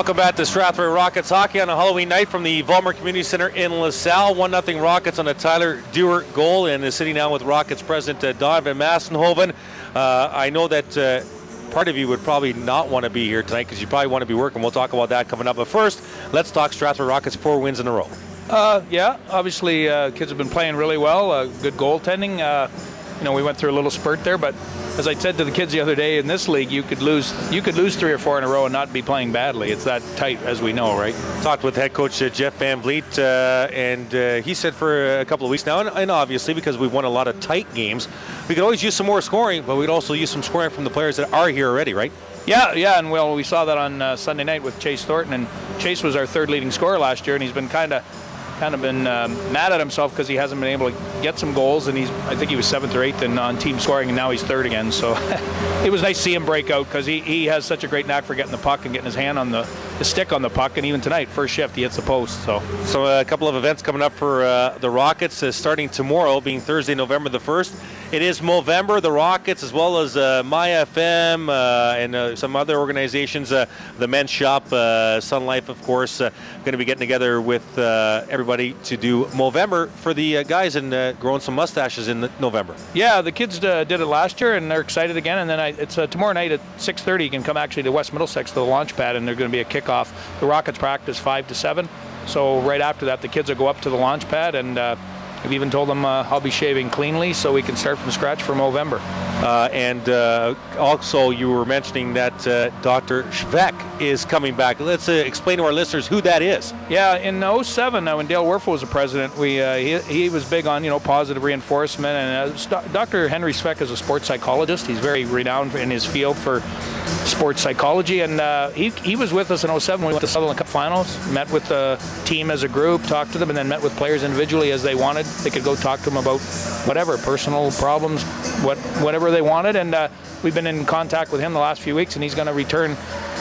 Welcome back to Strathroy Rockets hockey on a Halloween night from the Vollmer Community Center in LaSalle. 1-0 Rockets on a Tyler Dewar goal, and is sitting down with Rockets president Don Van Massenhoven. I know that part of you would probably not want to be here tonight because you probably want to be working. We'll talk about that coming up. But first, let's talk Strathroy Rockets 4 wins in a row. Yeah, obviously kids have been playing really well. Good goaltending. We went through a little spurt there, but as I said to the kids the other day, in this league, you could lose 3 or 4 in a row and not be playing badly. It's that tight, as we know, right? Talked with head coach Jeff Van Vliet, and he said for a couple of weeks now, and obviously because we've won a lot of tight games, we could always use some more scoring, but we'd also use some scoring from the players that are here already, right? Yeah, and we saw that on Sunday night with Chase Thornton, and Chase was our third leading scorer last year, and he's been kind of been mad at himself because he hasn't been able to get some goals, and I think he was 7th or 8th on team scoring, and now he's 3rd again. So it was nice to see him break out because he has such a great knack for getting the puck and getting his hand on the stick on the puck, and even tonight, first shift, he hits the post. So a couple of events coming up for the Rockets starting tomorrow, being Thursday, November the 1st. It is Movember. The Rockets, as well as myFM and some other organizations, the Men's Shop, Sun Life, of course, going to be getting together with everybody to do Movember for the guys and growing some mustaches in November. Yeah, the kids did it last year, and they're excited again. And then it's tomorrow night at 6:30. You can come actually to West Middlesex to the launch pad, and there's going to be a kickoff. The Rockets practice 5 to 7. So right after that, the kids will go up to the launch pad, and I've even told them I'll be shaving cleanly so we can start from scratch for Movember. And also, you were mentioning that Dr. Schveck is coming back. Let's explain to our listeners who that is. Yeah, in 2007, when Dale Werfel was the president, he was big on positive reinforcement. And Dr. Henry Schveck is a sports psychologist. He's very renowned in his field for sports psychology, and he was with us in 2007 when we went to Sutherland Cup Finals, met with the team as a group, talked to them, and then met with players individually as they wanted. They could go talk to them about whatever, personal problems, whatever they wanted, and we've been in contact with him the last few weeks, and he's going to return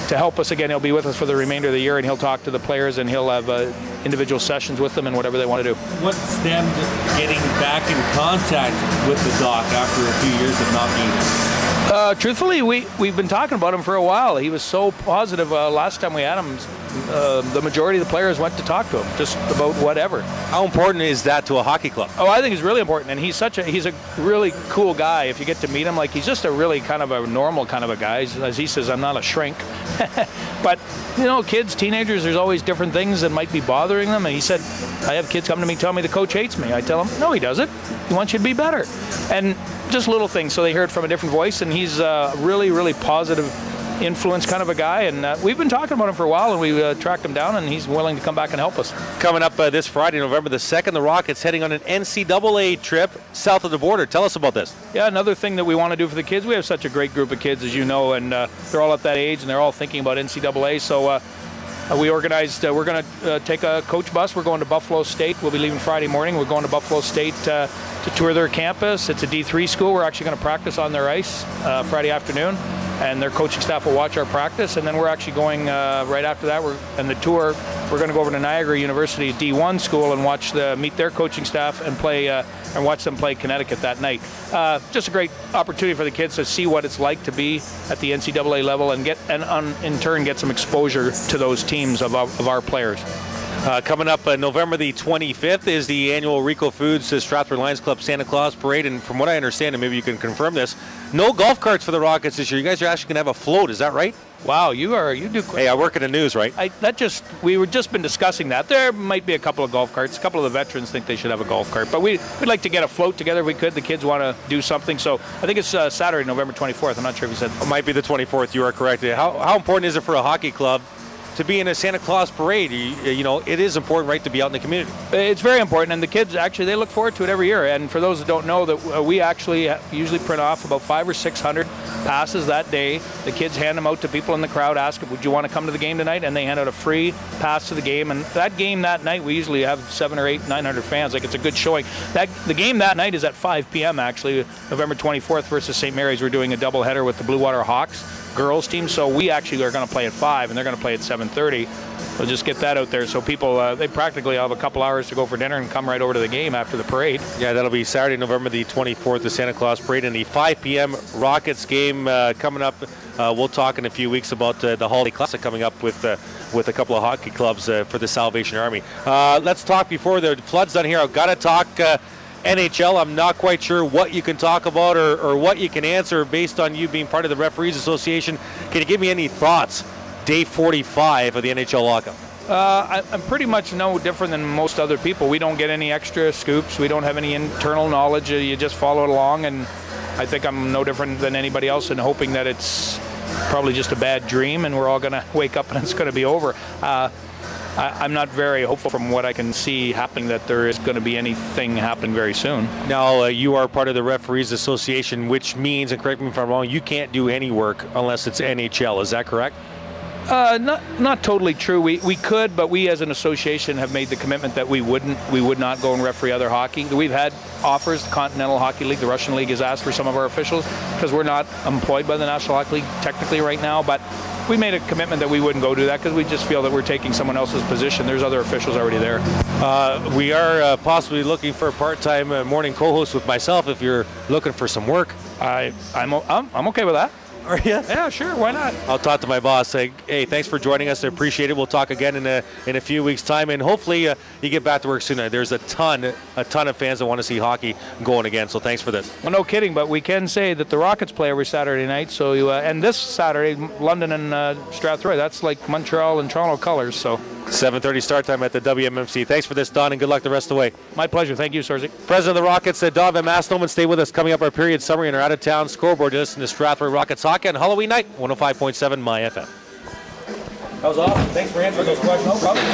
to help us again. He'll be with us for the remainder of the year, and he'll talk to the players, and he'll have individual sessions with them and whatever they want to do. What stemmed getting back in contact with the doc after a few years of not being? Truthfully, we've been talking about him for a while. He was so positive last time we had him. The majority of the players went to talk to him just about whatever. How important is that to a hockey club? Oh, I think it's really important, and he's a really cool guy. If you get to meet him, he's just a really kind of a normal kind of a guy. As he says, I'm not a shrink. But kids, teenagers, there's always different things that might be bothering them. And he said, I have kids come to me tell me the coach hates me. I tell them, no, he doesn't. He wants you to be better. And just little things, so they hear it from a different voice, and he's a really, really positive influence kind of a guy, and we've been talking about him for a while, and we tracked him down, and he's willing to come back and help us. Coming up this Friday, November the 2nd, the Rockets heading on an NCAA trip south of the border. Tell us about this. Yeah, another thing that we want to do for the kids, we have such a great group of kids, as you know, and they're all at that age, and they're all thinking about NCAA, so we organized, we're going to take a coach bus. We're going to Buffalo State. We'll be leaving Friday morning. We're going to Buffalo State to tour their campus. It's a D3 school. We're actually going to practice on their ice Friday afternoon, and their coaching staff will watch our practice. And then we're actually going right after that. And the tour, we're going to go over to Niagara University D1 school and meet their coaching staff and play and watch them play Connecticut that night. Just a great opportunity for the kids to see what it's like to be at the NCAA level and in turn get some exposure to those teams of our players. Coming up November the 25th is the annual Rico Foods Strathroy Lions Club Santa Claus Parade, and from what I understand, and maybe you can confirm this, no golf carts for the Rockets this year. You guys are actually going to have a float, is that right? Wow, you do. Hey, I work in the news, right? We were just been discussing that. There might be a couple of golf carts. A couple of the veterans think they should have a golf cart, but we'd like to get a float together if we could. The kids want to do something, so I think it's Saturday, November 24th. I'm not sure if you said. It might be the 24th. You are correct. How important is it for a hockey club to be in a Santa Claus parade? It is important, right, to be out in the community. It's very important, and the kids actually, they look forward to it every year. And for those that don't know, that we actually usually print off about 500 or 600 passes that day. The kids hand them out to people in the crowd, ask, would you want to come to the game tonight? And they hand out a free pass to the game. And that game that night, we usually have 700 or 800, 900 fans. It's a good showing. The game that night is at 5 p.m. actually, November 24th versus St. Mary's. We're doing a doubleheader with the Blue Water Hawks. girls team, so we actually are going to play at 5, and they're going to play at 7:30. So just get that out there so people, they practically have a couple hours to go for dinner and come right over to the game after the parade. Yeah, that'll be Saturday, November the 24th, the Santa Claus Parade, and the 5 p.m. Rockets game coming up. We'll talk in a few weeks about the Holiday Classic coming up with a couple of hockey clubs for the Salvation Army. Let's talk before the flood's done here. I've got to talk NHL. I'm not quite sure what you can talk about or what you can answer based on you being part of the Referees Association. Can you give me any thoughts? Day 45 of the NHL lockout. I'm pretty much no different than most other people. We don't get any extra scoops. We don't have any internal knowledge. You just follow it along, and I think I'm no different than anybody else in hoping that it's probably just a bad dream and we're all going to wake up and it's going to be over. I'm not very hopeful from what I can see happening that there is going to be anything happening very soon. Now, you are part of the Referees Association, which means, and correct me if I'm wrong, you can't do any work unless it's NHL. Is that correct? Not totally true. We could, but we as an association have made the commitment that we would not go and referee other hockey. We've had offers. The Continental Hockey League, the Russian League, has asked for some of our officials because we're not employed by the National Hockey League technically right now, but we made a commitment that we wouldn't go do that because we just feel that we're taking someone else's position. There's other officials already there. We are possibly looking for a part-time morning co-host with myself if you're looking for some work. I'm okay with that. Are you? Yeah, sure. Why not? I'll talk to my boss. Say, hey, thanks for joining us. I appreciate it. We'll talk again in a few weeks' time, and hopefully you get back to work soon. There's a ton of fans that want to see hockey going again. So thanks for this. Well, no kidding, but we can say that the Rockets play every Saturday night. So and this Saturday, London and Strathroy. That's like Montreal and Toronto colors. So 7:30 start time at the WMMC. Thanks for this, Don, and good luck the rest of the way. My pleasure. Thank you, Soares. President of the Rockets, Don Van Massenhoven, stay with us. Coming up, our period summary and our out-of-town scoreboard. You listen to Strathroy Rockets hockey on Halloween night, 105.7 myFM. That was awesome. Thanks for answering those questions. No problem.